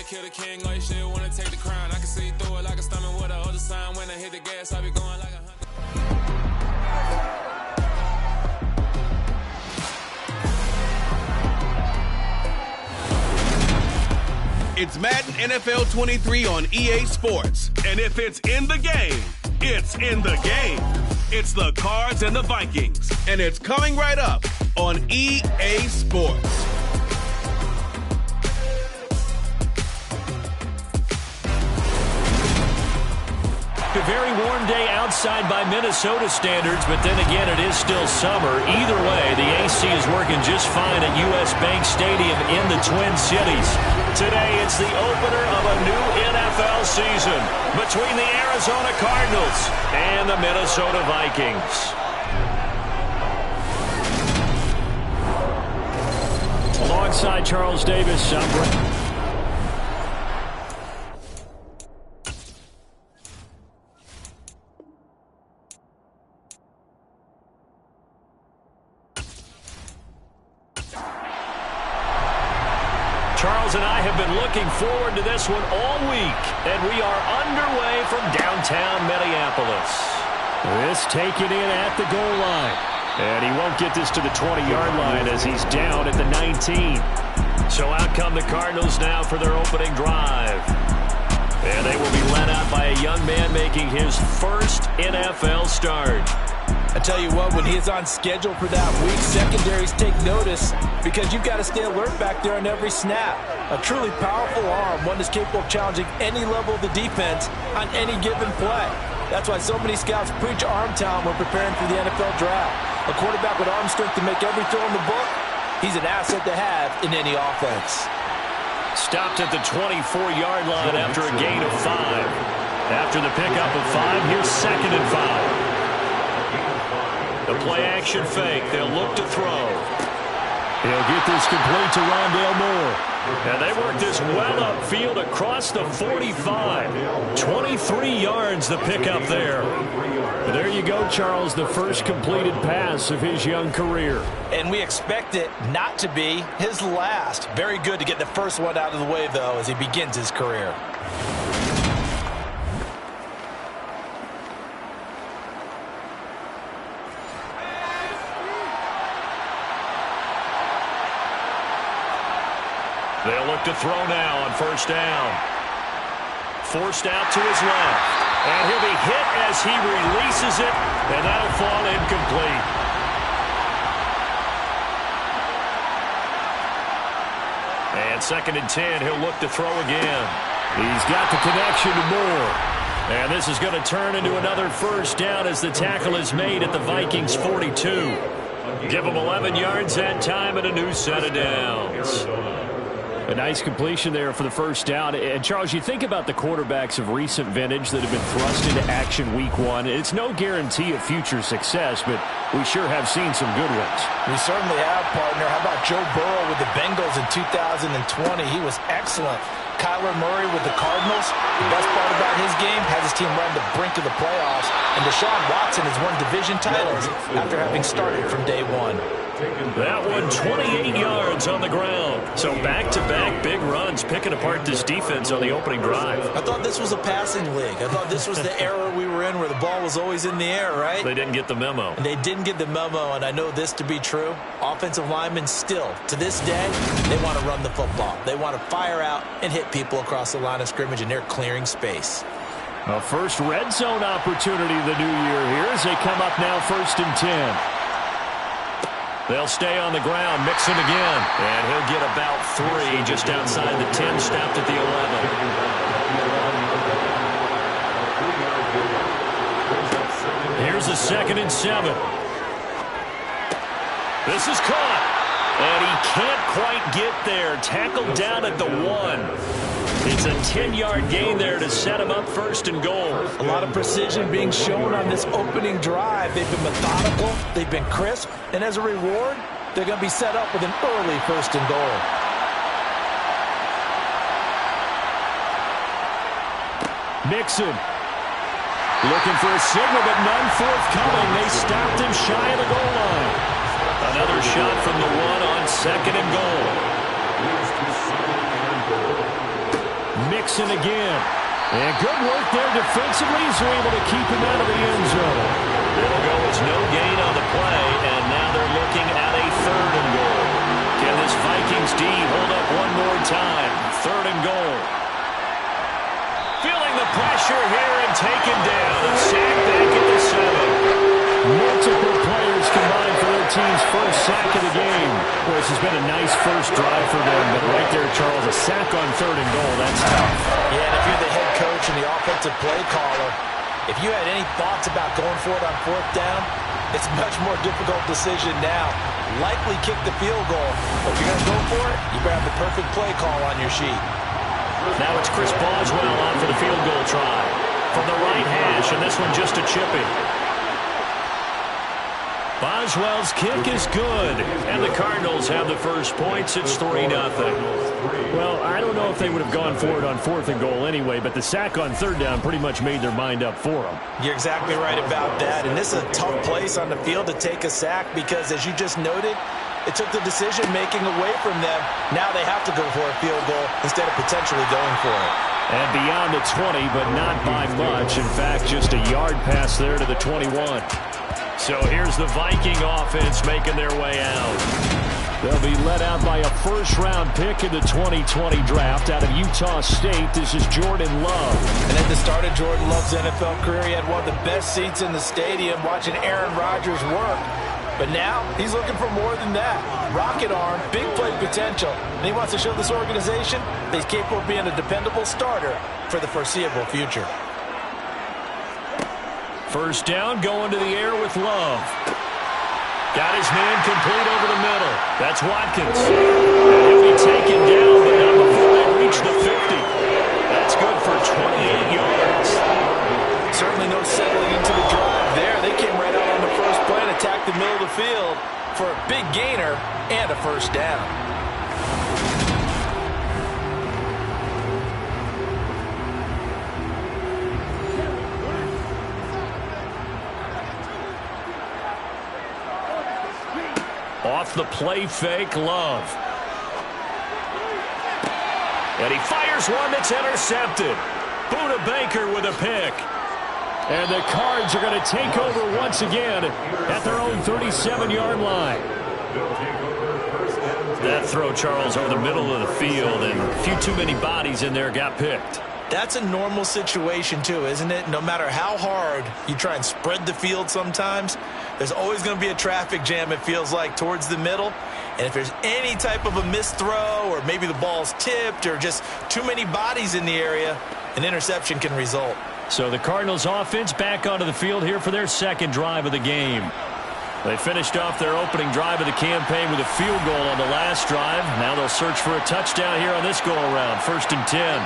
kill the king, or you shit wanna take the crown. I can see through it like a stomach with a other sign. When I hit the gas, I be going like 100. It's Madden NFL 23 on EA Sports. And if it's in the game, it's in the game. It's the Cards and the Vikings. And it's coming right up on EA Sports. A very warm day outside by Minnesota standards, but then again, it is still summer. Either way, the AC is working just fine at US Bank Stadium in the Twin Cities. Today, it's the opener of a new NFL season between the Arizona Cardinals and the Minnesota Vikings. Alongside Charles Davis, I'm Brett. Charles and I have been looking forward to this one all week, and we are underway from downtown Minneapolis. This taken in at the goal line, and he won't get this to the 20-yard line as he's down at the 19. So out come the Cardinals now for their opening drive. And they will be led out by a young man making his first NFL start. I tell you what, when he is on schedule for that week, secondaries take notice because you've got to stay alert back there on every snap. A truly powerful arm, one that's capable of challenging any level of the defense on any given play. That's why so many scouts preach arm talent when preparing for the NFL draft. A quarterback with arm strength to make every throw in the book, he's an asset to have in any offense. Stopped at the 24-yard line after a gain of 5. After the pickup of 5, here's 2nd and 5. The play-action fake. They'll look to throw. He'll get this complete to Rondale Moore. And they work this well upfield across the 45. 23 yards the pickup there. But there you go, Charles, the first completed pass of his young career. And we expect it not to be his last. Very good to get the first one out of the way, though, as he begins his career. They'll look to throw now on first down. Forced out to his left. And he'll be hit as he releases it, and that'll fall incomplete. And 2nd and 10, he'll look to throw again. He's got the connection to Moore. And this is going to turn into another first down as the tackle is made at the Vikings 42. Give them 11 yards that time and a new set of downs. A nice completion there for the first down. And, Charles, you think about the quarterbacks of recent vintage that have been thrust into action week 1. It's no guarantee of future success, but we sure have seen some good ones. We certainly have, partner. How about Joe Burrow with the Bengals in 2020? He was excellent. Kyler Murray with the Cardinals. The best part about his game has his team run the brink of the playoffs. And Deshaun Watson has won division titles after having started from day 1. That one 28 yards on the ground. So back-to-back big runs picking apart this defense on the opening drive. I thought this was a passing league. I thought this was the era we were in where the ball was always in the air, right? They didn't get the memo. And they didn't get the memo, and I know this to be true. Offensive linemen still, to this day, they want to run the football. They want to fire out and hit people across the line of scrimmage, and they're clearing space. A first red zone opportunity the new year here as they come up now 1st and 10. They'll stay on the ground, Mixon again. And he'll get about 3 just outside the 10, stopped at the 11. Here's a 2nd and 7. This is caught. And he can't quite get there. Tackled down at the 1. It's a 10-yard gain there to set him up 1st and goal. A lot of precision being shown on this opening drive. They've been methodical. They've been crisp. And as a reward, they're going to be set up with an early 1st and goal. Mixon. Looking for a signal, but none forthcoming. They stopped him shy of the goal line. Another shot from the 1 on 2nd and goal. Jackson again. And good work there defensively as they're able to keep him out of the end zone. It'll go as no gain on the play, and now they're looking at a 3rd and goal. Can this Vikings D hold up one more time? 3rd and goal. Feeling the pressure here and taken down and sacked back at the 7. Multiple players combined for their team's first sack of the game. Boy, this has been a nice first drive for them, but right there, Charles, a sack on 3rd and goal, that's tough. Yeah, and if you're the head coach and the offensive play caller, if you had any thoughts about going for it on 4th down, it's a much more difficult decision now. Likely kick the field goal, but if you're going to go for it, you better have the perfect play call on your sheet. Now it's Chris Boswell on for the field goal try. From the right hash, and this one just a chipping. Boswell's kick is good, and the Cardinals have the first points. It's 3-0. Well, I don't know if they would have gone for it on 4th and goal anyway, but the sack on 3rd down pretty much made their mind up for them. You're exactly right about that, and this is a tough place on the field to take a sack because, as you just noted, it took the decision-making away from them. Now they have to go for a field goal instead of potentially going for it. And beyond the 20, but not by much. In fact, just a yard pass there to the 21. So here's the Viking offense making their way out. They'll be led out by a first-round pick in the 2020 draft out of Utah State. This is Jordan Love. And at the start of Jordan Love's NFL career, he had one of the best seats in the stadium watching Aaron Rodgers work. But now he's looking for more than that. Rocket arm, big play potential. And he wants to show this organization that he's capable of being a dependable starter for the foreseeable future. First down, going to the air with Love. Got his man complete over the middle. That's Watkins. And he'll be taken down, but not before they reach the 50. That's good for 28 yards. Certainly no settling into the drive there. They came right out on the first play and attacked the middle of the field for a big gainer and a first down. Off the play fake, Love. And he fires one that's intercepted. Buda Baker with a pick. And the Cards are going to take over once again at their own 37-yard line. That throw, Charles, over the middle of the field, and a few too many bodies in there got picked. That's a normal situation, too, isn't it? No matter how hard you try and spread the field sometimes, there's always going to be a traffic jam, it feels like, towards the middle. And if there's any type of a missed throw or maybe the ball's tipped or just too many bodies in the area, an interception can result. So the Cardinals offense back onto the field here for their second drive of the game. They finished off their opening drive of the campaign with a field goal on the last drive. Now they'll search for a touchdown here on this go-around. 1st and 10.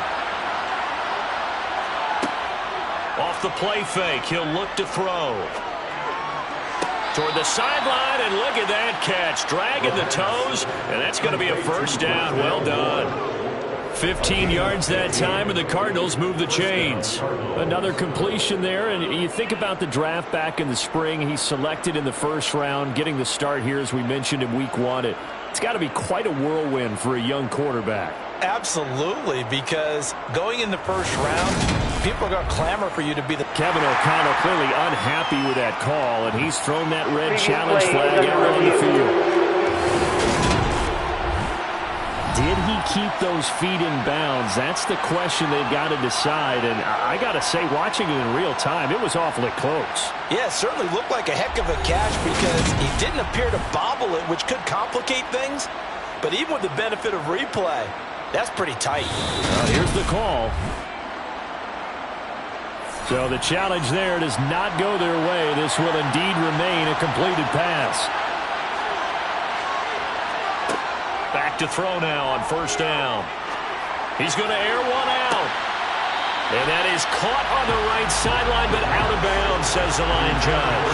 Off the play fake, he'll look to throw. Toward the sideline, and look at that catch. Dragging the toes, and that's going to be a first down. Well done. 15 yards that time, and the Cardinals move the chains. Another completion there, and you think about the draft back in the spring. He's selected in the first round, getting the start here, as we mentioned in week 1. It's got to be quite a whirlwind for a young quarterback. Absolutely, because going in the first round, people are going to clamor for you to be the... Kevin O'Connell clearly unhappy with that call, and he's thrown that red challenge flag out on the field. Did he keep those feet in bounds? That's the question they've got to decide, and I got to say, watching it in real time, it was awfully close. Yeah, it certainly looked like a heck of a catch because he didn't appear to bobble it, which could complicate things, but even with the benefit of replay, that's pretty tight. Well, here's the call. So the challenge there does not go their way. This will indeed remain a completed pass. Back to throw now on first down. He's going to air one out. And that is caught on the right sideline, but out of bounds, says the line judge.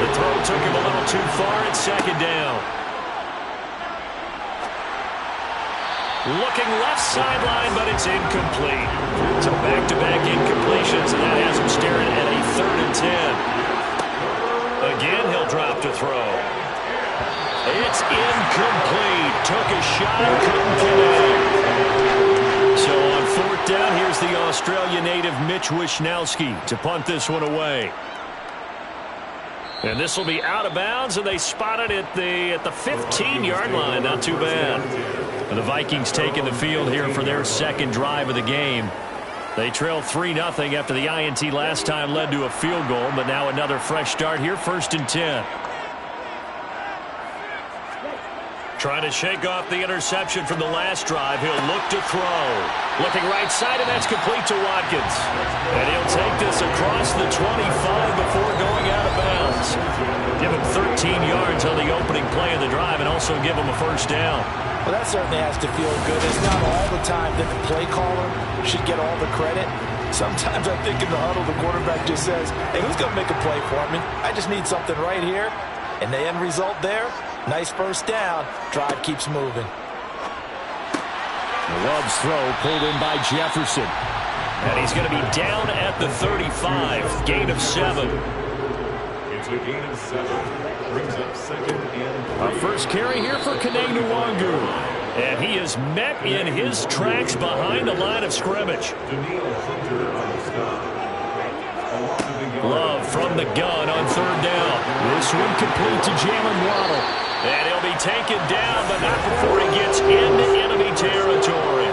The throw took him a little too far at second down. Looking left sideline, but it's incomplete. So back-to-back incompletions, and that has him staring at a 3rd and 10. Again, he'll drop to throw. It's incomplete. Took a shot and couldn't connect. So on 4th down. Here's the Australia native Mitch Wishnowsky to punt this one away. And this will be out of bounds, and they spot it at the 15-yard line. Not too bad. And the Vikings taking the field here for their second drive of the game. They trail 3-0 after the INT last time led to a field goal, but now another fresh start here, 1st and 10. Trying to shake off the interception from the last drive. He'll look to throw. Looking right side, and that's complete to Watkins. And he'll take this across the 25 before going out of bounds. Give him 13 yards on the opening play of the drive and also give him a first down. Well, that certainly has to feel good. It's not all the time that the play caller should get all the credit. Sometimes I think in the huddle, the quarterback just says, hey, who's going to make a play for me? I just need something right here. And the end result there, nice first down. Drive keeps moving. Love's throw pulled in by Jefferson. And he's going to be down at the 35. Gain of 7. It's a gain of 7. Brings up 2nd and 3. Our first carry here for Kene Nwangwu. And he is met in his tracks behind the line of scrimmage. Daniil Hunter on the stop. Love from the gun on 3rd down. This one complete to Jalen Waddle. And he'll be taken down, but not before he gets into enemy territory.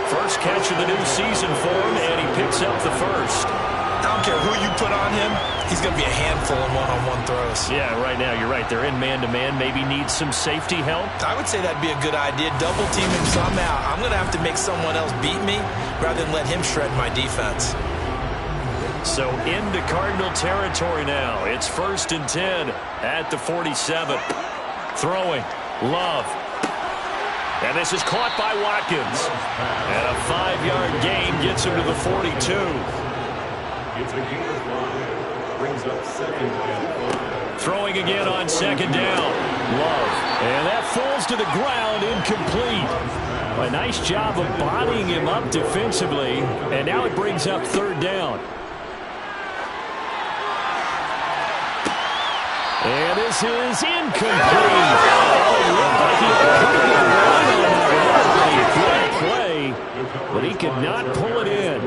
First catch of the new season for him, and he picks up the first. I don't care who you put on him. He's going to be a handful in one-on-one throws. Yeah, right now, you're right. They're in man-to-man. Maybe needs some safety help. I would say that'd be a good idea. Double team him somehow. I'm going to have to make someone else beat me rather than let him shred my defense. So into Cardinal territory now. It's 1st and 10 at the 47. Throwing. Love. And this is caught by Watkins. And a 5-yard gain gets him to the 42. It's a gain of 5. Brings up 2nd and 5. Throwing again on 2nd down. Love. And that falls to the ground, incomplete. A nice job of bodying him up defensively. And now it brings up 3rd down. And this is incomplete. Oh, it looked like he had a play, but he could not pull it in.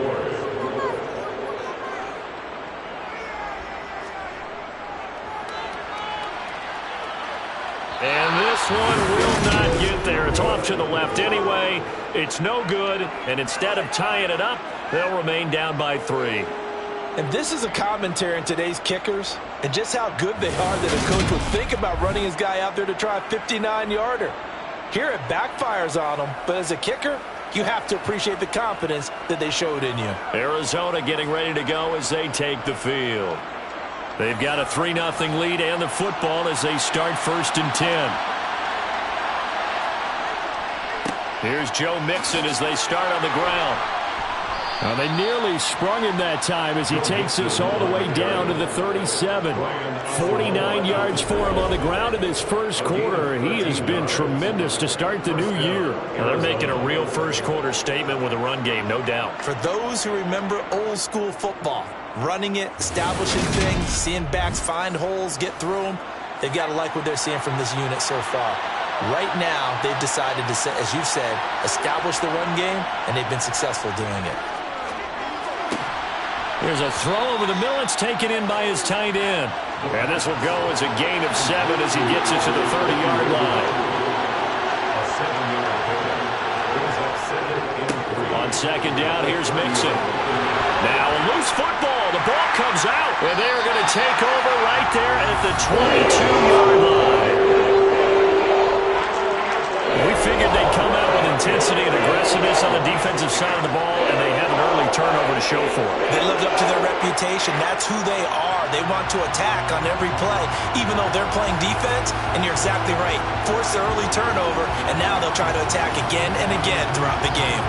And this one will not get there. It's off to the left anyway. It's no good, and instead of tying it up, they'll remain down by 3. And this is a commentary on today's kickers and just how good they are that a coach would think about running his guy out there to try a 59-yarder. Here it backfires on him, but as a kicker, you have to appreciate the confidence that they showed in you. Arizona getting ready to go as they take the field. They've got a 3-0 lead and the football as they start 1st and 10. Here's Joe Mixon as they start on the ground. Well, they nearly sprung him that time as he takes us all the way down to the 37. 49 yards for him on the ground in his first quarter. He has been tremendous to start the new year. Well, they're making a real first-quarter statement with a run game, no doubt. For those who remember old-school football, running it, establishing things, seeing backs find holes, get through them, they've got to like what they're seeing from this unit so far. Right now, they've decided to, as you've said, establish the run game, and they've been successful doing it. Here's a throw over the middle. It's taken in by his tight end. And this will go as a gain of 7 as he gets it to the 30-yard line. On 2nd down, here's Mixon. Now a loose football. The ball comes out. And they're going to take over right there at the 22-yard line. We figured they'd come out with intensity and aggressiveness on the defensive side of the ball, and they have an early turnover to show for it. They lived up to their reputation. That's who they are. They want to attack on every play, even though they're playing defense, and you're exactly right. Force the early turnover, and now they'll try to attack again and again throughout the game.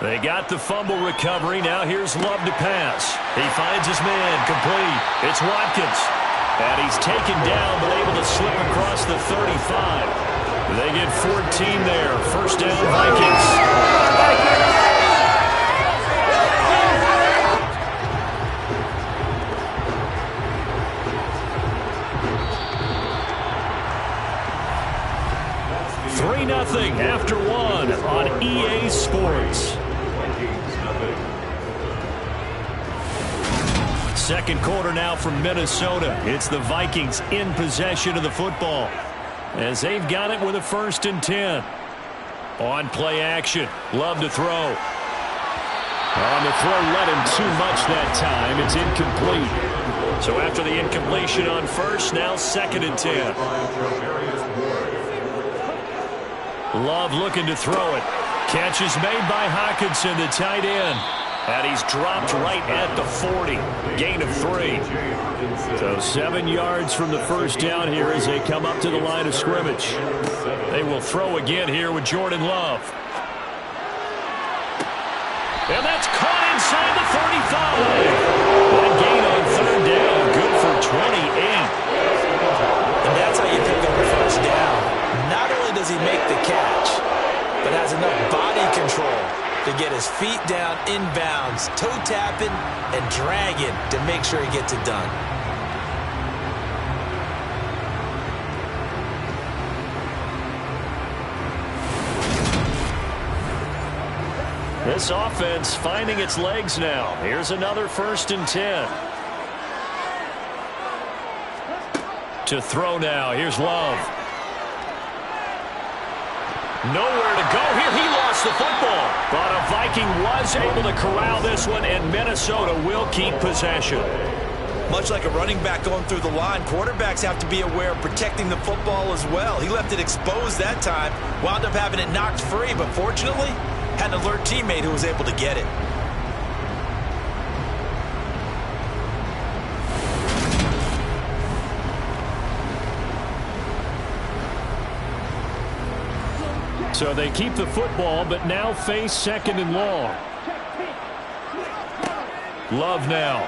They got the fumble recovery. Now here's Love to pass. He finds his man complete. It's Watkins. And he's taken down but able to slip across the 35. They get 14 there. First down, Vikings. Second quarter now from Minnesota. It's the Vikings in possession of the football as they've got it with a 1st and 10. On play action. Love to throw. On the throw, let him too much that time. It's incomplete. So after the incompletion on first, now 2nd and 10. Love looking to throw it. Catch is made by Hockenson, the tight end. And he's dropped right at the 40. Gain of 3. So 7 yards from the first down here as they come up to the line of scrimmage. They will throw again here with Jordan Love. And that's caught inside the 35. That gain on 3rd down, good for 28. And that's how you pick up the first down. Not only does he make the catch, but has enough body control to get his feet down inbounds, toe tapping and dragging to make sure he gets it done. This offense finding its legs now. Here's another 1st and 10. To throw now. Here's Love. Nowhere to go here. He lost the football. But a Viking was able to corral this one, and Minnesota will keep possession. Much like a running back going through the line, quarterbacks have to be aware of protecting the football as well. He left it exposed that time, wound up having it knocked free, but fortunately, had an alert teammate who was able to get it. So they keep the football, but now face 2nd and long. Love now.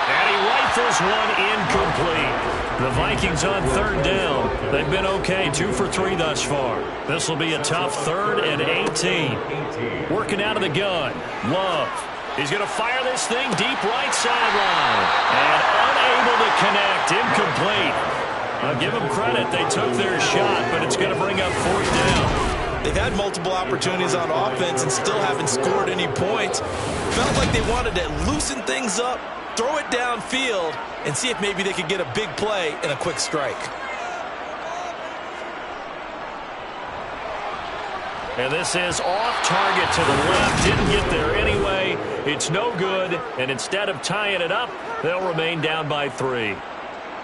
And he rifles one incomplete. The Vikings on 3rd down. They've been okay, 2 for 3 thus far. This will be a tough 3rd and 18. Working out of the gun. Love. He's going to fire this thing deep right sideline. And unable to connect. Incomplete. I'll give them credit. They took their shot, but it's going to bring up 4th down. They've had multiple opportunities on offense and still haven't scored any points. Felt like they wanted to loosen things up, throw it downfield, and see if maybe they could get a big play and a quick strike. And this is off target to the left. Didn't get there anyway. It's no good. And instead of tying it up, they'll remain down by 3.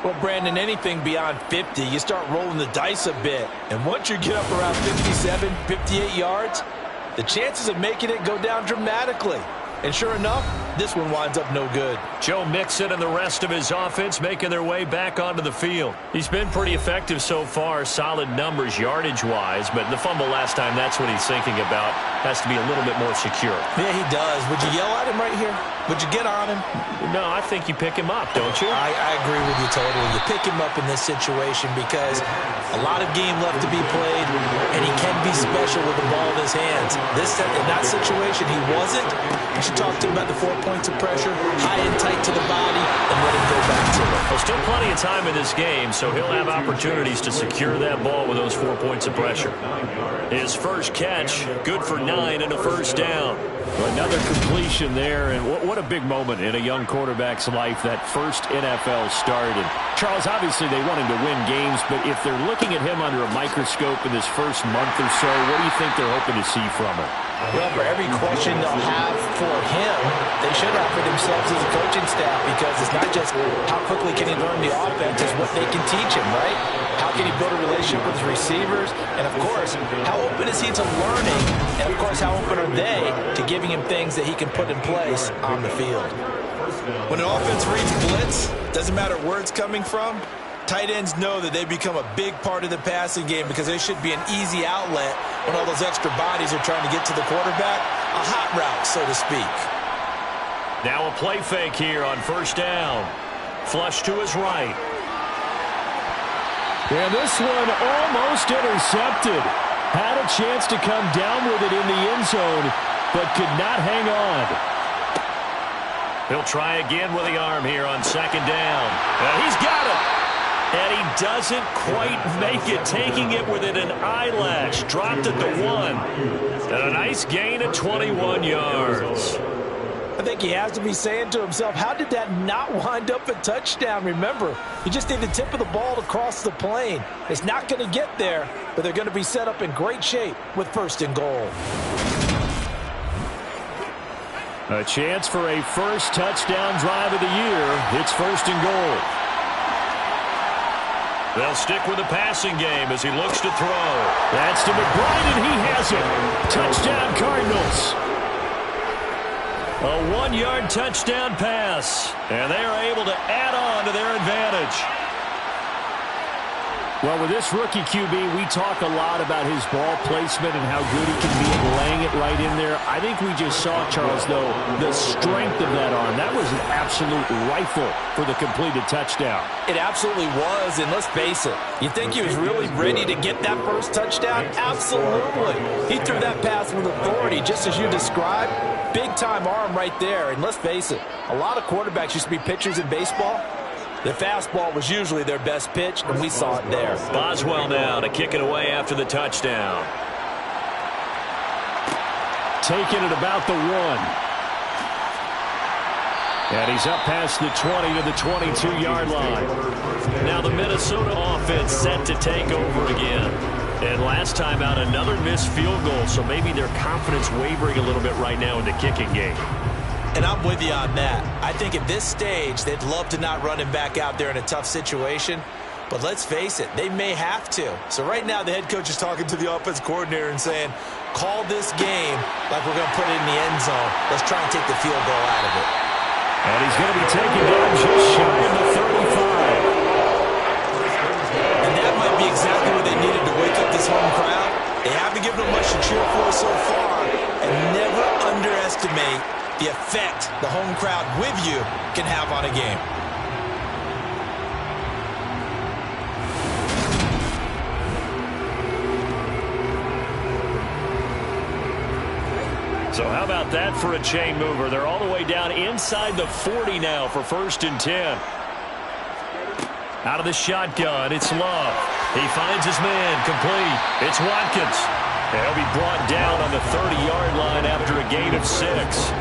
Well, Brandon, anything beyond 50, you start rolling the dice a bit. And once you get up around 57, 58 yards, the chances of making it go down dramatically. And sure enough, this one winds up no good. Joe Mixon and the rest of his offense making their way back onto the field. He's been pretty effective so far, solid numbers yardage-wise, but the fumble last time, that's what he's thinking about. Has to be a little bit more secure. Yeah, he does. Would you yell at him right here? Would you get on him? No, I think you pick him up, don't you? I agree with you totally. You pick him up in this situation because a lot of game left to be played, and he can be special with the ball in his hands. In that situation, he wasn't. You should talk to him about the 4 points of pressure, high and tight to the body, and let him go back to it. Well, still plenty of time in this game, so he'll have opportunities to secure that ball with those 4 points of pressure. His first catch, good for 9 and a 1st down. Another completion there, and what a big moment in a young quarterback's life, that first NFL start. And Charles, obviously they want him to win games, but if they're looking at him under a microscope in this first month or so, what do you think they're hoping to see from him? Well, for every question they'll have for him, they should have for themselves as a coaching staff, because it's not just how quickly can he learn the offense, it's what they can teach him, right? How can he build a relationship with his receivers? And, of course, how open is he to learning? And, of course, how open are they to giving him things that he can put in place on the field? When an offense reads blitz, doesn't matter where it's coming from, tight ends know that they become a big part of the passing game because they should be an easy outlet when all those extra bodies are trying to get to the quarterback. A hot route, so to speak. Now a play fake here on 1st down. Flush to his right. And this one almost intercepted. Had a chance to come down with it in the end zone, but could not hang on. He'll try again with the arm here on 2nd down. He's got it. And he doesn't quite make it, taking it within an eyelash. Dropped at the 1. And a nice gain of 21 yards. I think he has to be saying to himself, how did that not wind up a touchdown? Remember, you just need the tip of the ball to cross the plane. It's not going to get there, but they're going to be set up in great shape with 1st and goal. A chance for a first touchdown drive of the year. It's 1st and goal. They'll stick with the passing game as he looks to throw. That's to McBride, and he has it. Touchdown, Cardinals. A 1-yard touchdown pass, and they are able to add on to their advantage. Well, with this rookie QB, we talk a lot about his ball placement and how good he can be at laying it right in there. I think we just saw, Charles, though, the strength of that arm. That was an absolute rifle for the completed touchdown. It absolutely was, and let's face it, you think he was really ready to get that first touchdown? Absolutely. He threw that pass with authority, just as you described. Big-time arm right there, and let's face it, a lot of quarterbacks used to be pitchers in baseball. The fastball was usually their best pitch, and we saw it there. Boswell now to kick it away after the touchdown. Taking it about the 1. And he's up past the 20 to the 22-yard line. Now the Minnesota offense set to take over again. And last time out, another missed field goal, so maybe their confidence wavering a little bit right now in the kicking game. And I'm with you on that. I think at this stage, they'd love to not run him back out there in a tough situation. But let's face it, they may have to. So right now, the head coach is talking to the offense coordinator and saying, call this game like we're going to put it in the end zone. Let's try and take the field goal out of it. And he's going to be taken down just shy of the 35. And that might be exactly what they needed to wake up this home crowd. They haven't given them much to cheer for so far. And never underestimate the effect the home crowd with you can have on a game. So how about that for a chain mover? They're all the way down inside the 40 now for 1st and 10. Out of the shotgun, it's Love. He finds his man, complete. It's Watkins. He'll be brought down on the 30-yard line after a gain of 6.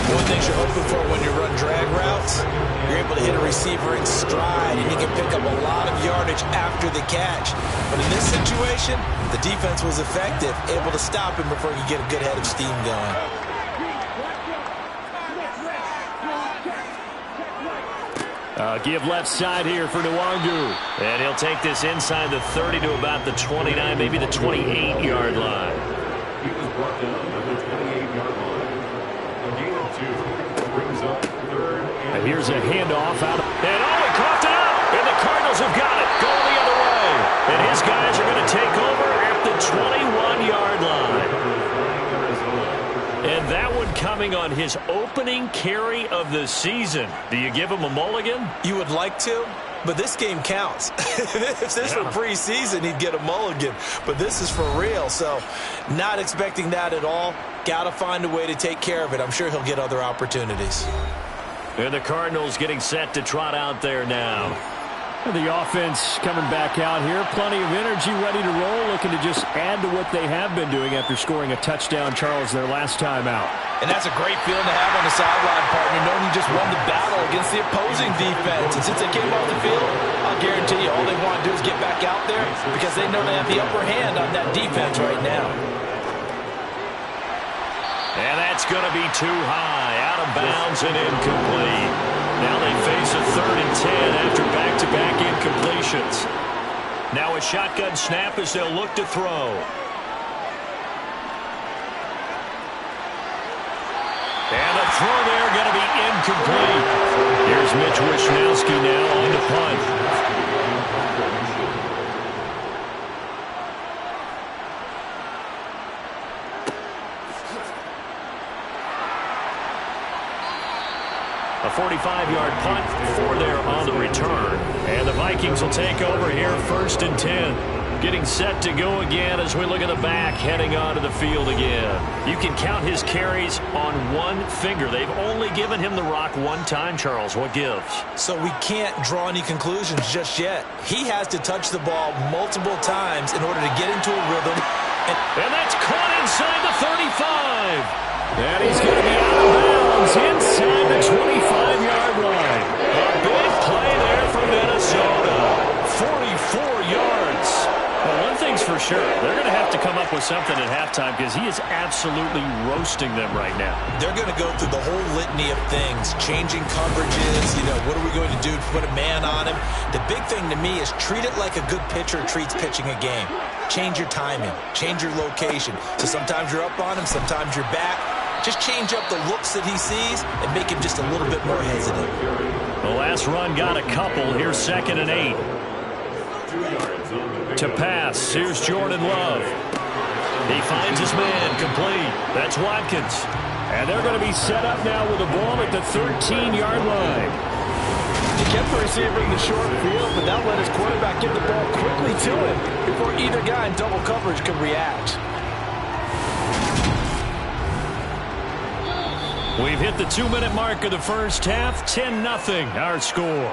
One thing you're hoping for when you run drag routes, you're able to hit a receiver in stride, and he can pick up a lot of yardage after the catch. But in this situation, the defense was effective, able to stop him before he could get a good head of steam going. Give left side here for Nwangu. And he'll take this inside the 30 to about the 29, maybe the 28-yard line. He was brought down at the 28-yard line. A gain of 2 brings up 3rd and here's a handoff out. And he coughed it up. And the Cardinals have got it. Going the other way. And his guys are going to take over at the 21-yard line. And that one coming on his opening carry of the season. Do you give him a mulligan? You would like to, but this game counts. If this were preseason, he'd get a mulligan. But this is for real, so not expecting that at all. Got to find a way to take care of it. I'm sure he'll get other opportunities. And the Cardinals getting set to trot out there now. The offense coming back out here. Plenty of energy, ready to roll, looking to just add to what they have been doing after scoring a touchdown, Charles, their last time out. And that's a great feeling to have on the sideline, partner, knowing you just won the battle against the opposing defense. And since they came off the field, I'll guarantee you all they want to do is get back out there because they know they have the upper hand on that defense right now. And that's going to be too high, out of bounds and incomplete. Now they face a 3rd and 10 after back-to-back incompletions. Now a shotgun snap as they'll look to throw. And the throw there going to be incomplete. Here's Mitch Wishnowsky now on the punt. A 45-yard punt for there on the return. And the Vikings will take over here 1st and 10. Getting set to go again as we look at the back heading onto the field again. You can count his carries on one finger. They've only given him the rock one time, Charles. What gives? So we can't draw any conclusions just yet. He has to touch the ball multiple times in order to get into a rhythm. And that's caught inside the 35. And he's going to be out of bounds inside the 25-yard line. A big play there for Minnesota. 44 yards. Well, one thing's for sure. They're going to have to come up with something at halftime because he is absolutely roasting them right now. They're going to go through the whole litany of things, changing coverages, what are we going to do to put a man on him? The big thing to me is treat it like a good pitcher treats pitching a game. Change your timing, change your location. So sometimes you're up on him, sometimes you're back. Just change up the looks that he sees and make him just a little bit more hesitant. The last run got a couple. Here's 2nd and 8. To pass, here's Jordan Love. He finds his man, complete. That's Watkins. And they're going to be set up now with the ball at the 13-yard line. He kept the receiver in the short field, but that let his quarterback get the ball quickly to him before either guy in double coverage could react. We've hit the 2-minute mark of the first half. 10-0 our score.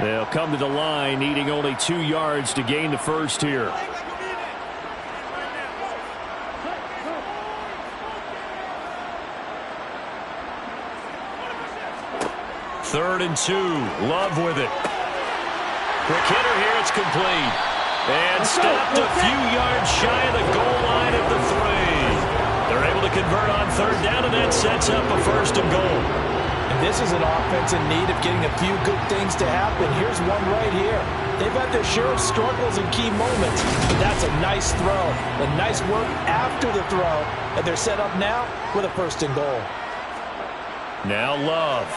They'll come to the line needing only 2 yards to gain the first here. Third and 2. Love with it. Quick hitter here. It's complete. And stopped a few yards shy of the goal line at the 3. They're able to convert on 3rd down, and that sets up a 1st and goal. And this is an offense in need of getting a few good things to happen. Here's one right here. They've had their share of struggles and key moments, but that's a nice throw. A nice work after the throw, and they're set up now with a 1st and goal. Now Love.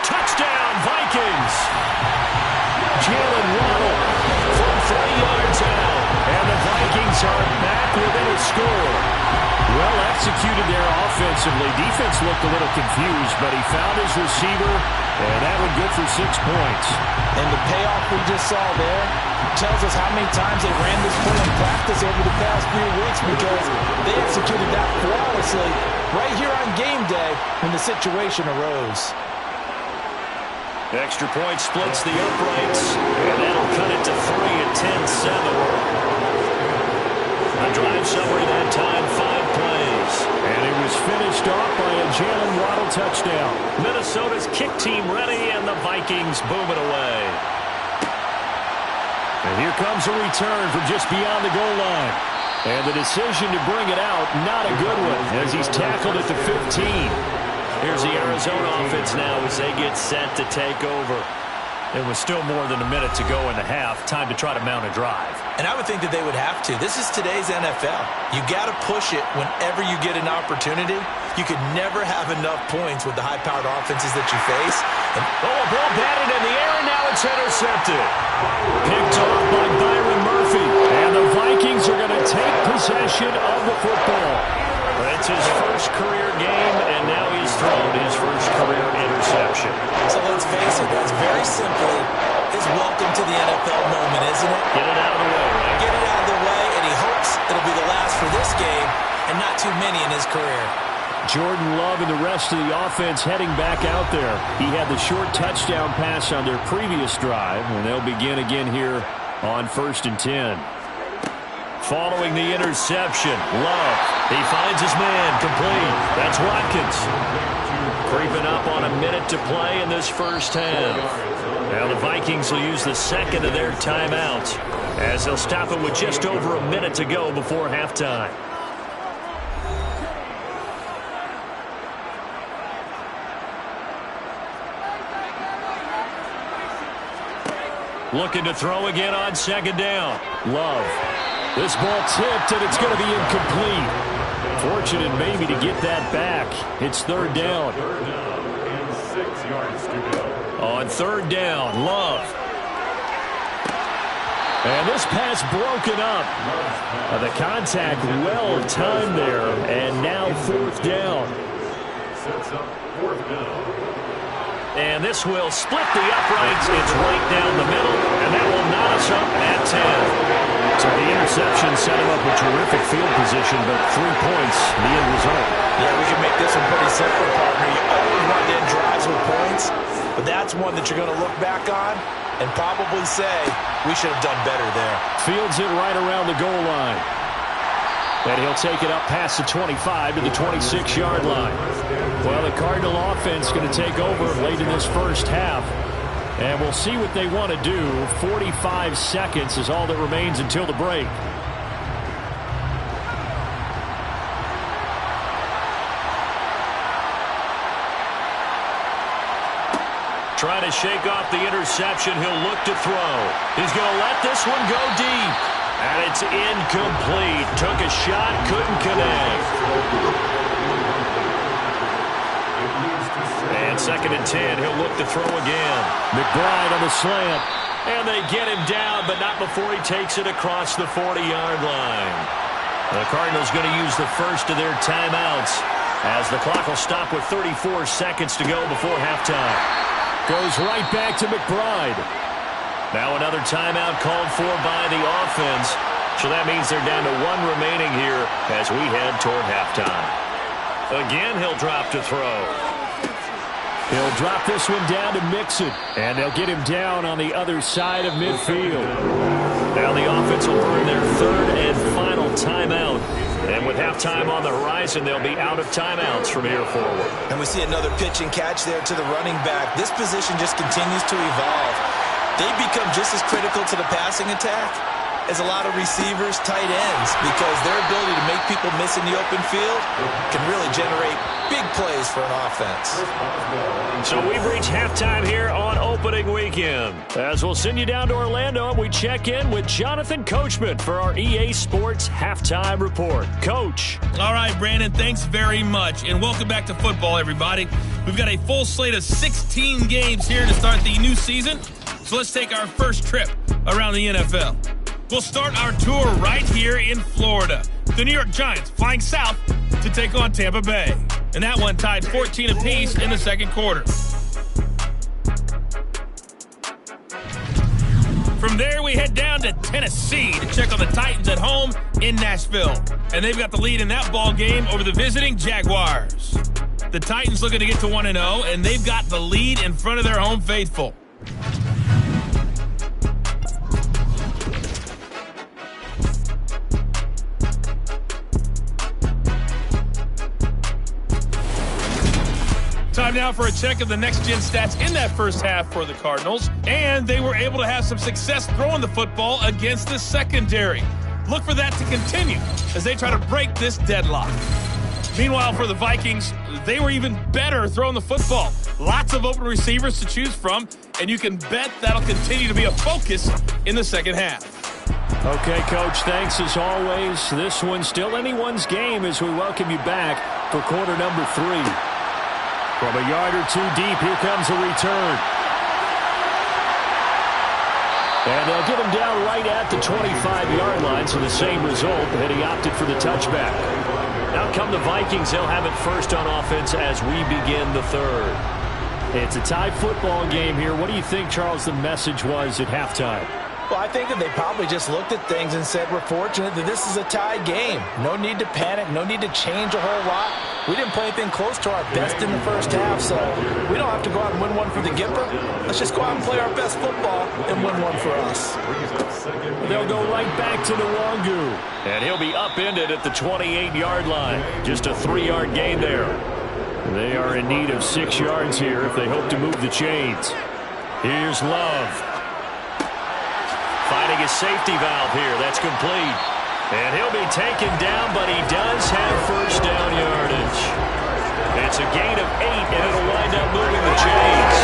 Touchdown, Vikings! Jalen Waddle from 3 yards out, and the Vikings are back within a score. Well executed there offensively. Defense looked a little confused, but he found his receiver, and that one good for 6 points. And the payoff we just saw there tells us how many times they ran this play in practice over the past few weeks, because they executed that flawlessly right here on game day when the situation arose. Extra point splits the uprights, and that'll cut it to 3 at 10-7. A drive summary that time, 5 plays. And it was finished off by a Jalen Waddle touchdown. Minnesota's kick team ready, and the Vikings boom it away. And here comes a return from just beyond the goal line. And the decision to bring it out, not a good one, as he's tackled at the 15. Here's the Arizona offense now as they get set to take over. It was still more than a minute to go in the half. Time to try to mount a drive. And I would think that they would have to. This is today's NFL. You got to push it whenever you get an opportunity. You could never have enough points with the high-powered offenses that you face. And a ball batted in the air, and now it's intercepted. Picked off by Byron Murphy. And the Vikings are going to take possession of the football. It's his first career game, and now he's thrown his first career interception. So let's face it, that's very simply his welcome to the NFL moment, isn't it? Get it out of the way, right? Get it out of the way, and he hopes it'll be the last for this game and not too many in his career. Jordan Love and the rest of the offense heading back out there. He had the short touchdown pass on their previous drive, and they'll begin again here on 1st and 10. Following the interception, Love, he finds his man, complete. That's Watkins. Creeping up on a minute to play in this first half. Now the Vikings will use the 2nd of their timeouts, as they'll stop it with just over a minute to go before halftime. Looking to throw again on 2nd down. Love. This ball tipped, and it's going to be incomplete. Fortunate maybe to get that back. It's 3rd down. 3rd down and 6 yards to go. On 3rd down, Love. And this pass broken up. The contact well timed there, and now 4th down. Sets up 4th down. And this will split the uprights. It's right down the middle, and that will knot us up at 10. So the interception set him up with terrific field position, but 3 points, the end result. Yeah, we can make this one pretty simple, partner. You always want to end drives with points, but that's one that you're going to look back on and probably say, we should have done better there. Fields it right around the goal line. And he'll take it up past the 25 to the 26-yard line. Well, the Cardinal offense going to take over late in this first half. And we'll see what they want to do. 45 seconds is all that remains until the break. Trying to shake off the interception. He'll look to throw. He's going to let this one go deep. And it's incomplete. Took a shot, couldn't connect. And 2nd and 10. He'll look to throw again. McBride on the slant. And they get him down, but not before he takes it across the 40-yard line. The Cardinals going to use the first of their timeouts as the clock will stop with 34 seconds to go before halftime. Goes right back to McBride. Now another timeout called for by the offense. So that means they're down to 1 remaining here as we head toward halftime. Again, he'll drop to throw. He'll drop this one down to Mixon. And they'll get him down on the other side of midfield. Now the offense will burn their 3rd and final timeout. And with halftime on the horizon, they'll be out of timeouts from here forward. And we see another pitch and catch there to the running back. This position just continues to evolve. They become just as critical to the passing attack as a lot of receivers, tight ends, because their ability to make people miss in the open field can really generate big plays for an offense. So we've reached halftime here on opening weekend. As we'll send you down to Orlando, we check in with Jonathan Coachman for our EA Sports Halftime Report. Coach. All right, Brandon, thanks very much. And welcome back to football, everybody. We've got a full slate of 16 games here to start the new season. So let's take our first trip around the NFL. We'll start our tour right here in Florida. The New York Giants flying south to take on Tampa Bay. And that one tied 14 apiece in the second quarter. From there, we head down to Tennessee to check on the Titans at home in Nashville. And they've got the lead in that ball game over the visiting Jaguars. The Titans looking to get to 1-0, and they've got the lead in front of their home faithful. Time now for a check of the next-gen stats in that first half for the Cardinals. And they were able to have some success throwing the football against the secondary. Look for that to continue as they try to break this deadlock. Meanwhile, for the Vikings, they were even better throwing the football. Lots of open receivers to choose from, and you can bet that'll continue to be a focus in the second half. Okay, Coach, thanks as always. This one's still anyone's game as we welcome you back for quarter number 3. From a yard or 2 deep, here comes a return. And they'll get him down right at the 25-yard line, so the same result, and he opted for the touchback. Now come the Vikings. They'll have it first on offense as we begin the third. It's a tie football game here. What do you think, Charles, the message was at halftime? Well, I think that they probably just looked at things and said, we're fortunate that this is a tie game. No need to panic. No need to change a whole lot. We didn't play anything close to our best in the first half, so we don't have to go out and win one for the Gipper. Let's just go out and play our best football and win one for us. They'll go right back to Nwangu. And he'll be upended at the 28-yard line. Just a 3-yard gain there. They are in need of 6 yards here if they hope to move the chains. Here's Love. Finding his safety valve here. That's complete. And he'll be taken down, but he does have first down yardage. It's a gain of 8, and it'll wind up moving the chains.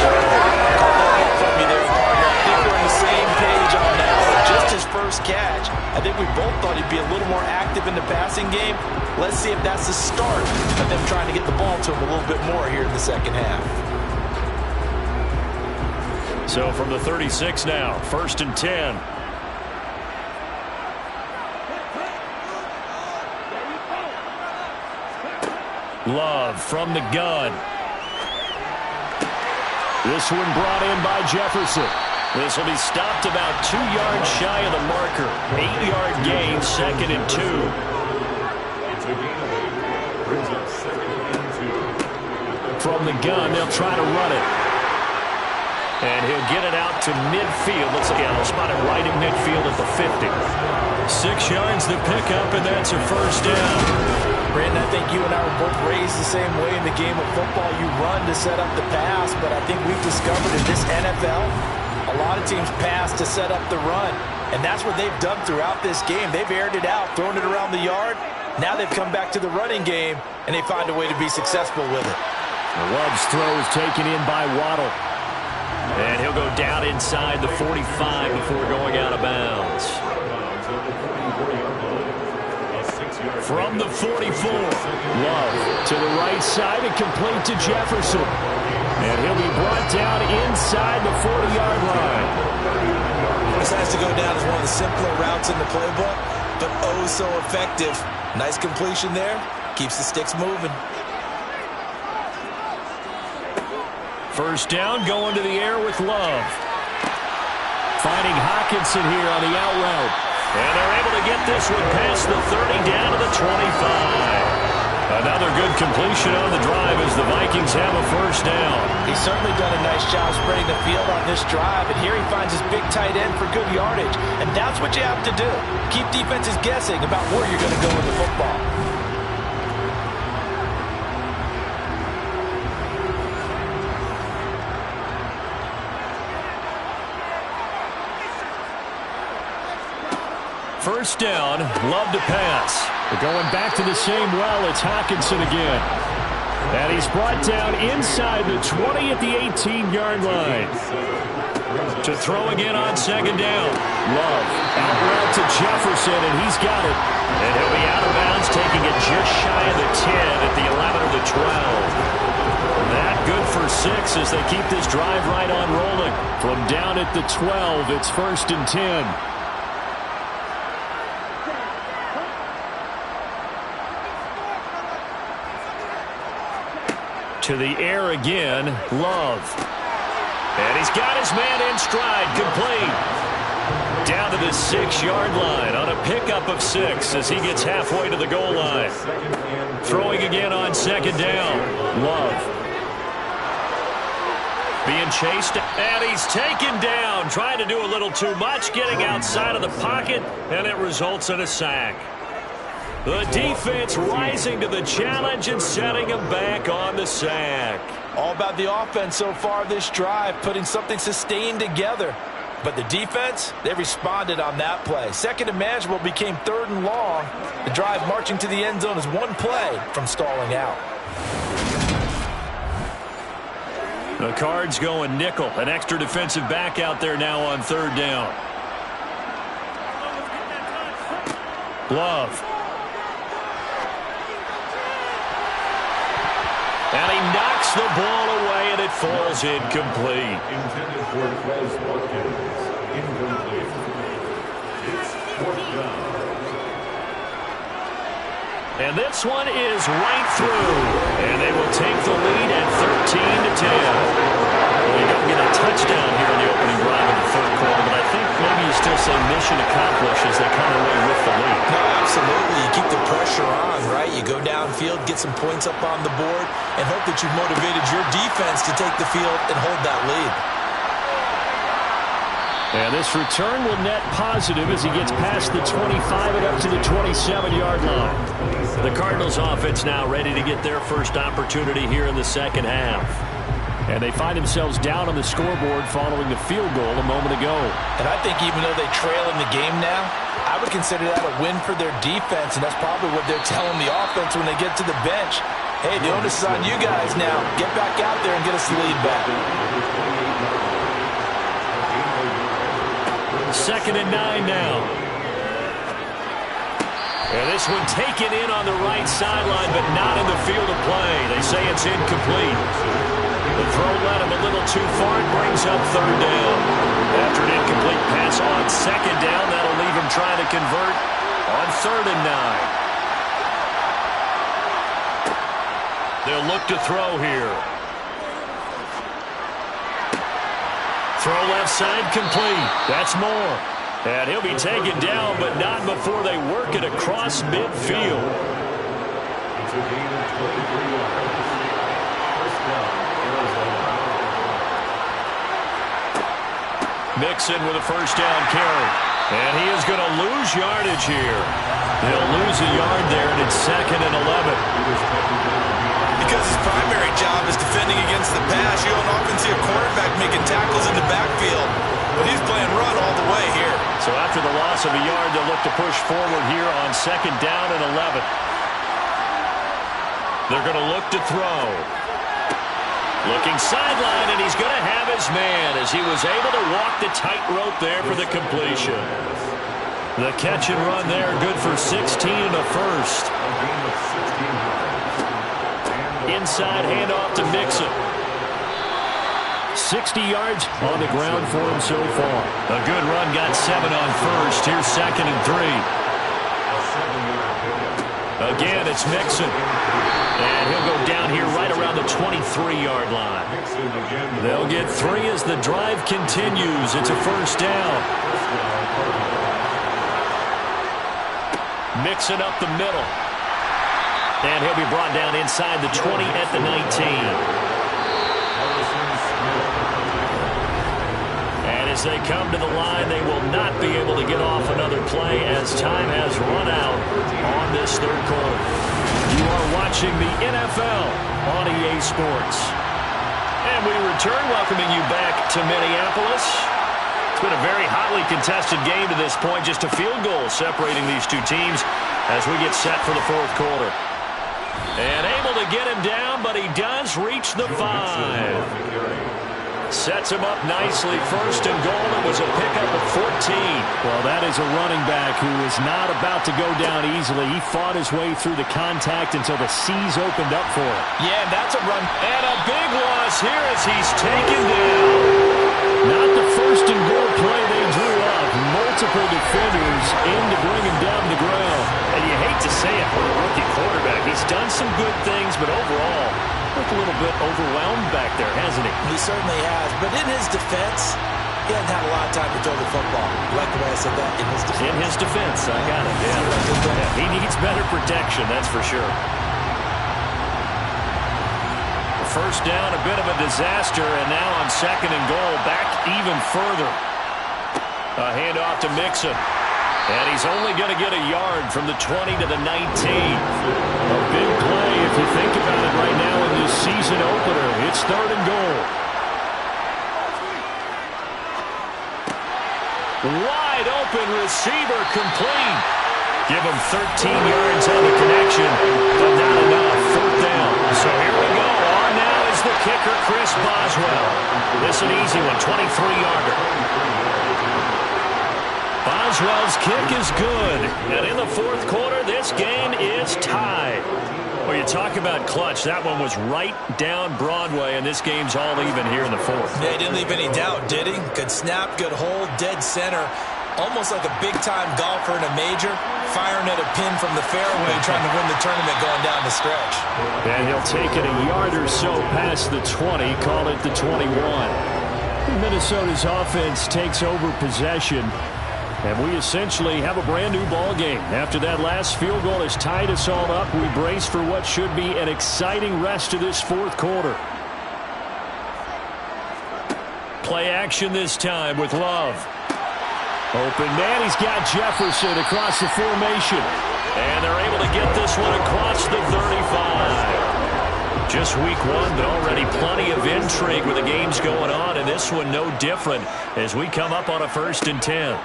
From me there, partner. I think we're on the same page on that. Just his first catch. I think we both thought he'd be a little more active in the passing game. Let's see if that's the start of them trying to get the ball to him a little bit more here in the second half. So from the 36 now, 1st and 10. Love from the gun. This one brought in by Jefferson. This will be stopped about 2 yards shy of the marker. 8-yard gain, 2nd and 2. From the gun, they'll try to run it. And he'll get it out to midfield. Let's see, they'll spot it right at midfield at the 50. 6 yards the pickup, and that's a first down. Brandon, I think you and I were both raised the same way in the game of football. You run to set up the pass, but I think we've discovered in this NFL, a lot of teams pass to set up the run. And that's what they've done throughout this game. They've aired it out, thrown it around the yard. Now they've come back to the running game, and they find a way to be successful with it. Love's throw is taken in by Waddle. And he'll go down inside the 45 before going out of bounds. From the 44, Love to the right side and complete to Jefferson. And he'll be brought down inside the 40-yard line. This has to go down as one of the simpler routes in the playbook, but oh so effective. Nice completion there. Keeps the sticks moving. First down, going to the air with Love. Finding Hockenson here on the out route. And they're able to get this one past the 30 down to the 25. Another good completion on the drive as the Vikings have a first down. He's certainly done a nice job spreading the field on this drive, and here he finds his big tight end for good yardage. And that's what you have to do. Keep defenses guessing about where you're going to go with the football. First down, Love to pass. But going back to the same well, it's Hockenson again. And he's brought down inside the 20 at the 18-yard line. To throw again on second down. Love out route to Jefferson, and he's got it. And he'll be out of bounds, taking it just shy of the 10 at the 11 or the 12. That good for 6 as they keep this drive right on rolling. From down at the 12, it's 1st and 10. To the air again, Love. And he's got his man in stride, complete. Down to the 6-yard line on a pickup of 6 as he gets halfway to the goal line. Throwing again on second down, Love. Being chased, and he's taken down, trying to do a little too much, getting outside of the pocket, and it results in a sack. The defense rising to the challenge and setting him back on the sack. All about the offense so far this drive, putting something sustained together. But the defense, they responded on that play. 2nd and manageable became 3rd and long. The drive marching to the end zone is one play from stalling out. The Cards going nickel. An extra defensive back out there now on 3rd down. Love. And he knocks the ball away, and it falls incomplete. Intended for Quez Watkins. Incomplete. It's 4th down. And this one is right through. And they will take the lead at 13-10. Well, you don't get a touchdown here in the opening drive of the 3rd quarter, but I think maybe you still say mission accomplished as they come away with the lead. No, absolutely. You keep the pressure on, right? You go downfield, get some points up on the board, and hope that you've motivated your defense to take the field and hold that lead. And this return will net positive as he gets past the 25 and up to the 27-yard line. The Cardinals offense now ready to get their first opportunity here in the second half. And they find themselves down on the scoreboard following the field goal a moment ago. And I think even though they trail in the game now, I would consider that a win for their defense, and that's probably what they're telling the offense when they get to the bench. Hey, the onus is on you guys now. Get back out there and get us the lead back. 2nd and 9 now. And this one taken in on the right sideline, but not in the field of play. They say it's incomplete. The throw led him a little too far and brings up 3rd down. After an incomplete pass on 2nd down, that'll leave him trying to convert on 3rd and 9. They'll look to throw here. Throw left side complete. That's Moore. And he'll be taken down, but not before they work it across midfield. It's a gain of 23 yards. First down, Arizona. Mixon with a first down carry. And he is going to lose yardage here. He'll lose a yard there, and it's 2nd and 11. Because his primary job is defending against the pass, you don't often see a quarterback making tackles in the backfield. But he's playing run all the way here. So after the loss of a yard, they'll look to push forward here on 2nd down and 11. They're going to look to throw. Looking sideline, and he's going to have his man as he was able to walk the tightrope there for the completion. The catch and run there, good for 16 and a first. Inside handoff to Mixon. 60 yards on the ground for him so far. A good run, got 7 on first. Here's 2nd and 3. Again, it's Mixon. And he'll go down here right around the 23-yard line. They'll get 3 as the drive continues. It's a first down. Mixon up the middle. And he'll be brought down inside the 20 at the 19. And as they come to the line, they will not be able to get off another play as time has run out on this third quarter. You are watching the NFL on EA Sports. And we return, welcoming you back to Minneapolis. It's been a very hotly contested game to this point, just a field goal separating these two teams as we get set for the fourth quarter. And able to get him down, but he does reach the 5. Sets him up nicely. 1st and goal. It was a pickup of 14. Well, that is a running back who is not about to go down easily. He fought his way through the contact until the C's opened up for him. Yeah, that's a run. And a big loss here as he's taken down. Not the 1st and goal play they drew up. Multiple defenders in to bring him down to the ground. And you hate to say it for a rookie quarterback. He's done some good things, but overall, looked a little bit overwhelmed back there, hasn't he? He certainly has. But in his defense, he hasn't had a lot of time to throw the football. You like the way I said that? In his defense. In his defense, I got it. Yeah. He needs better protection, that's for sure. The first down, a bit of a disaster, and now on 2nd and goal, back even further. A handoff to Mixon. And he's only going to get a yard from the 20 to the 19. A big play if you think about it right now in this season opener. It's 3rd and goal. Wide open receiver complete. Give him 13 yards on the connection, but not enough. 4th down. So here we go. On now is the kicker, Chris Boswell. This an easy one, 23-yarder. Boswell's kick is good. And in the fourth quarter, this game is tied. Well, you talk about clutch. That one was right down Broadway, and this game's all even here in the fourth. Yeah, he didn't leave any doubt, did he? Good snap, good hold, dead center. Almost like a big-time golfer in a major, firing at a pin from the fairway, trying to win the tournament going down the stretch. And he'll take it a yard or so past the 20, call it the 21. Minnesota's offense takes over possession. And we essentially have a brand-new ball game. After that last field goal has tied us all up, we brace for what should be an exciting rest of this fourth quarter. Play action this time with Love. Open man, he's got Jefferson across the formation. And they're able to get this one across the 35. Just week one, but already plenty of intrigue with the games going on. And this one no different as we come up on a 1st and 10.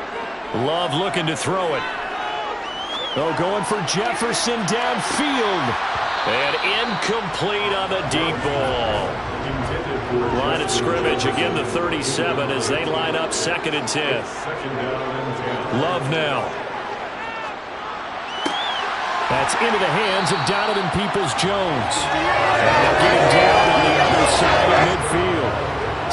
Love looking to throw it. Oh, going for Jefferson downfield. And incomplete on the deep ball. Line of scrimmage, again the 37 as they line up 2nd and 10. Love now. That's into the hands of Donovan Peoples-Jones. And they'll get him down on the other side of midfield.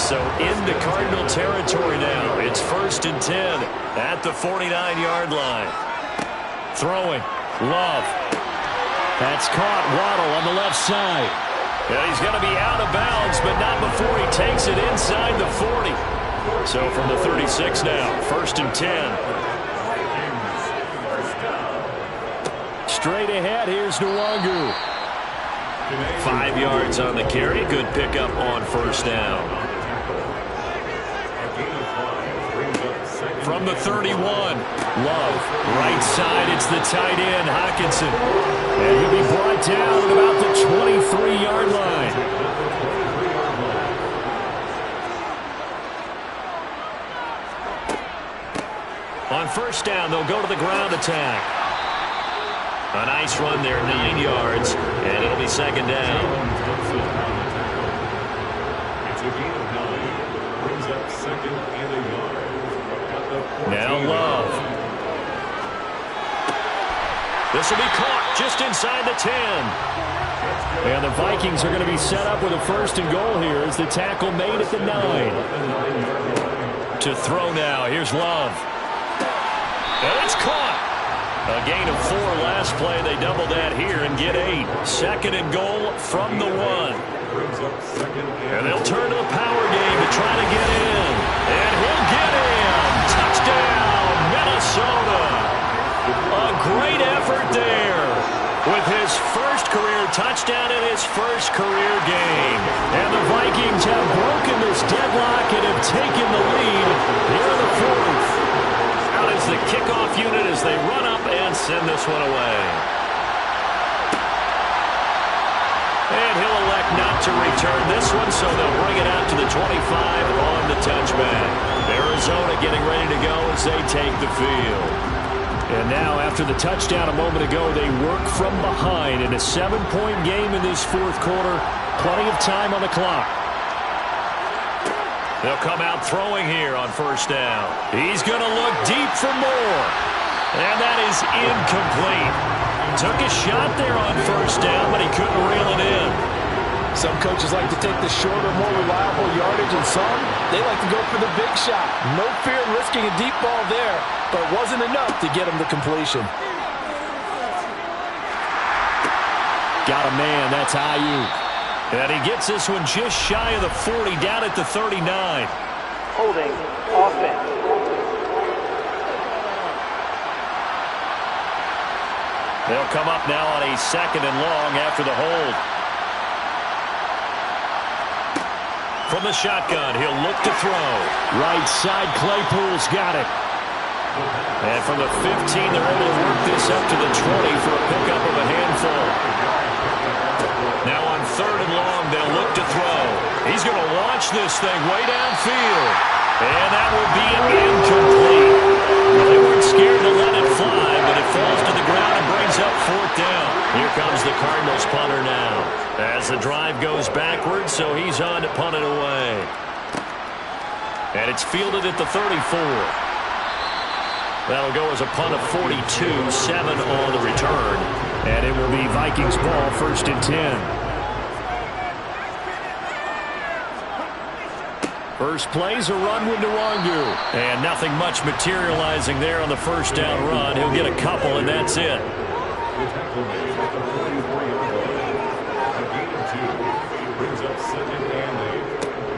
So into Cardinal territory now. It's 1st and 10 at the 49-yard line. Throwing. Love. That's caught. Waddle on the left side. And he's going to be out of bounds, but not before he takes it inside the 40. So from the 36 now, 1st and 10. Straight ahead, here's Nwangu. 5 yards on the carry. Good pickup on 1st down. from the 31. Love, right side, it's the tight end, Hockenson. And he'll be brought down at about the 23-yard line. On first down, they'll go to the ground attack. A nice run there, 9 yards, and it'll be second down. It's a gain of 9. Brings up second and a yard. Now Love. This will be caught just inside the 10. And the Vikings are going to be set up with a first and goal here as the tackle made at the 9. To throw now, here's Love. And it's caught. A gain of 4 last play. They double that here and get 8. Second and goal from the 1. And they'll turn to the power game to try to get in. And he'll get in. Touchdown, Minnesota. A great effort there with his first career touchdown in his first career game. And the Vikings have broken this deadlock and have taken the lead here in the 4th. Out is the kickoff unit as they run up and send this one away. And he'll elect not to return this one, so they'll bring it out to the 25 on the touchback. Arizona getting ready to go as they take the field. And now, after the touchdown a moment ago, they work from behind in a 7-point game in this 4th quarter. Plenty of time on the clock. They'll come out throwing here on first down. He's going to look deep for more. And that is incomplete. Took a shot there on first down, but he couldn't reel it in. Some coaches like to take the shorter, more reliable yardage, and some, they like to go for the big shot. No fear in risking a deep ball there, but it wasn't enough to get him to completion. Got a man, that's Ayuk. And he gets this one just shy of the 40, down at the 39. Holding offense. They'll come up now on a second and long after the hold. From the shotgun, he'll look to throw. Right side, Claypool's got it. And from the 15, they're able to work this up to the 20 for a pickup of a handful. Now on third and long, they'll look to throw. He's going to launch this thing way downfield. And that will be incomplete. Well, they weren't scared to let it fly, but it falls to the ground and brings up 4th down. Here comes the Cardinals punter now. As the drive goes backwards, so he's on to punt it away. And it's fielded at the 34. That'll go as a punt of 42, 7 on the return. And it will be Vikings ball, 1st and 10. First play's a run with Nwangu. And nothing much materializing there on the first down run. He'll get a couple, and that's it.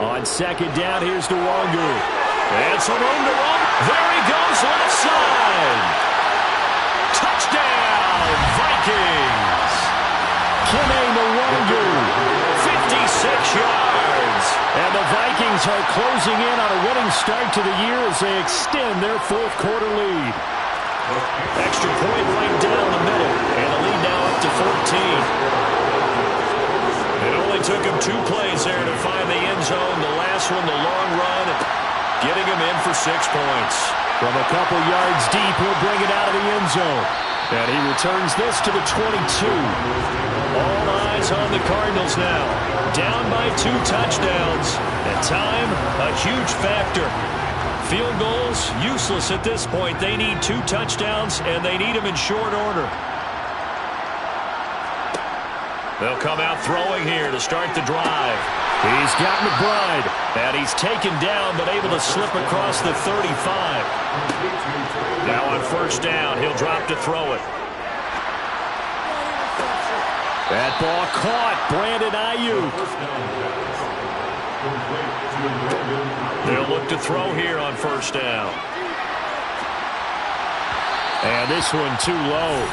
On second down, here's Nwangu. And some room to run. There he goes, left side. Touchdown, Vikings. Kene Nwangu, 56 yards. And the Vikings are closing in on a winning start to the year as they extend their 4th quarter lead. Extra point right down the middle. And the lead now up to 14. It only took him 2 plays there to find the end zone. The last one, the long run, getting him in for 6 points. From a couple yards deep, he'll bring it out of the end zone. And he returns this to the 22. All eyes on the Cardinals now. Down by 2 touchdowns. And time, a huge factor. Field goals, useless at this point. They need 2 touchdowns, and they need them in short order. They'll come out throwing here to start the drive. He's got McBride, and he's taken down but able to slip across the 35. Now on first down, he'll drop to throw it. That ball caught. Brandon Ayuk. They'll look to throw here on first down. And this one too low.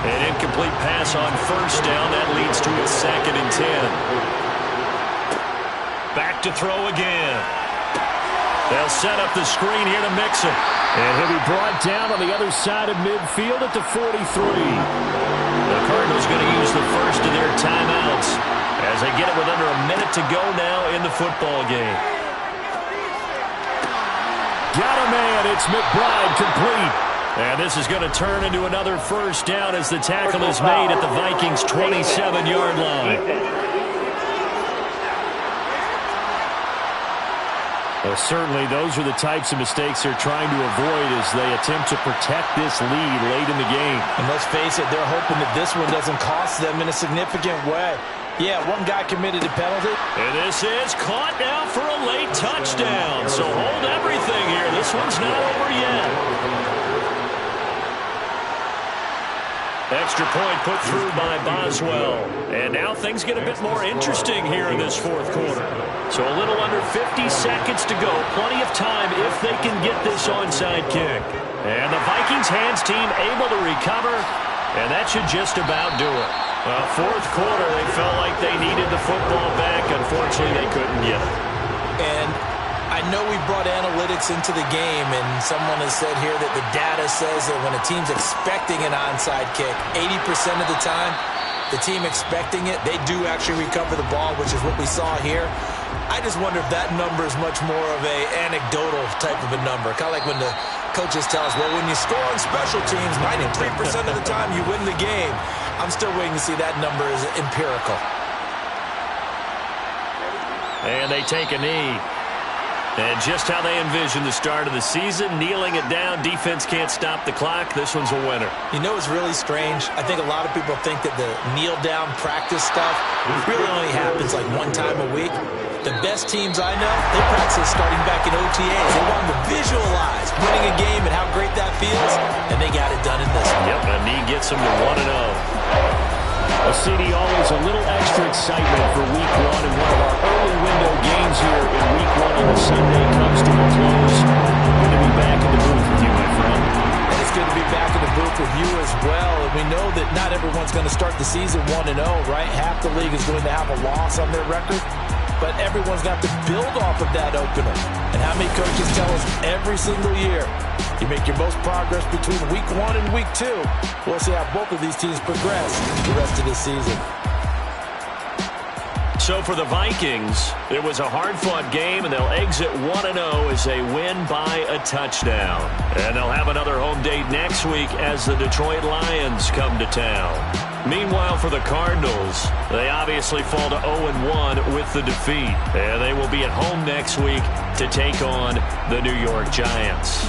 An incomplete pass on first down. That leads to a 2nd and 10. Back to throw again. They'll set up the screen here to Mixon. And he'll be brought down on the other side of midfield at the 43. The Cardinals going to use the first of their timeouts as they get it with under a minute to go now in the football game. Got a man. It's McBride complete. And this is going to turn into another first down as the tackle is made at the Vikings' 27-yard line. Well, certainly those are the types of mistakes they're trying to avoid as they attempt to protect this lead late in the game. And let's face it, they're hoping that this one doesn't cost them in a significant way. Yeah, one guy committed a penalty. And this is caught now for a late touchdown. So hold everything here. This one's not over yet. Extra point put through by Boswell. And now things get a bit more interesting here in this fourth quarter. So a little under 50 seconds to go. Plenty of time if they can get this onside kick. And the Vikings hands team able to recover. And that should just about do it. Fourth quarter, they felt like they needed the football back. Unfortunately, they couldn't get it. And I know we brought analytics into the game, and someone has said here that the data says that when a team's expecting an onside kick, 80% of the time, the team expecting it, they do actually recover the ball, which is what we saw here. I just wonder if that number is much more of a anecdotal type of a number. Kind of like when the coaches tell us, well, when you score on special teams, 93% of the time you win the game. I'm still waiting to see that number is empirical. And they take a knee. And just how they envisioned the start of the season, kneeling it down, defense can't stop the clock. This one's a winner. You know, it's really strange. I think a lot of people think that the kneel-down practice stuff really only happens like one time a week. The best teams I know, they practice starting back in OTAs. They want to visualize winning a game and how great that feels, and they got it done in this one. Yep, a knee gets them to 1-0. A CD, always a little extra excitement for Week 1, and one of our early window games here in Week 1 on a Sunday comes to a close. Good to be back in the booth with you, my friend. And it's good to be back in the booth with you as well. And we know that not everyone's going to start the season 1-0, right? Half the league is going to have a loss on their record. But everyone's got to build off of that opener. And how many coaches tell us every single year, you make your most progress between Week 1 and Week 2. We'll see how both of these teams progress the rest of this season. So for the Vikings, it was a hard-fought game, and they'll exit 1-0 as they win by a touchdown. And they'll have another home date next week as the Detroit Lions come to town. Meanwhile, for the Cardinals, they obviously fall to 0-1 with the defeat. And they will be at home next week to take on the New York Giants.